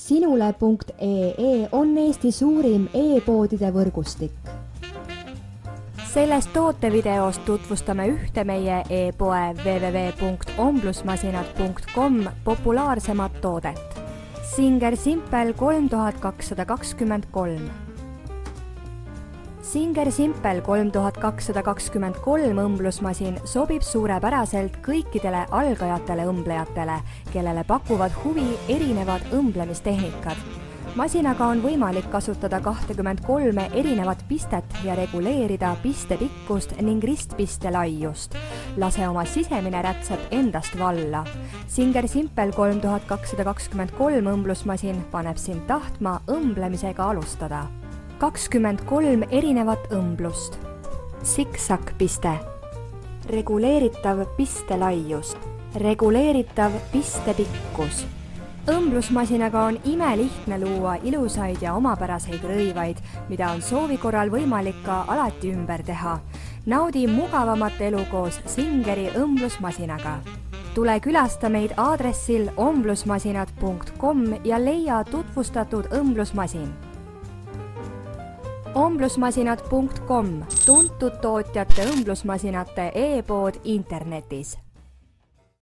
Sinule.ee on Eesti suurim e-poodide võrgustik. Selles tootevideos tutvustame ühte meie e-poe www.omblusmasinad.com populaarsemat toodet. Singer Simple 3223. Singer Simple 3223 õmblusmasin sobib suurepäraselt kõikidele algajatele õmblejatele, kellele pakuvad huvi erinevad õmblemistehnikad. Masinaga on võimalik kasutada 23 erinevat pistet ja reguleerida piste pikkust ning ristpiste laiust. Lase oma sisemine rätsep endast valla. Singer Simple 3223 õmblusmasin paneb sind tahtma õmblemisega alustada. 23 erinevat õmblust. Siksak piste. Reguleeritav piste laius. Reguleeritav piste pikkus. Õmblusmasinaga on imelihtne luua ilusaid ja omapäraseid rõivaid, mida on soovi korral võimalik ka alati ümber teha. Naudi mugavamat elu koos Singeri õmblusmasinaga. Tule külasta meid aadressil omblusmasinad.com ja leia tutvustatud õmblusmasin. Omblusmasinad.com, tuntud tootjate õmblusmasinate e-pood internetis.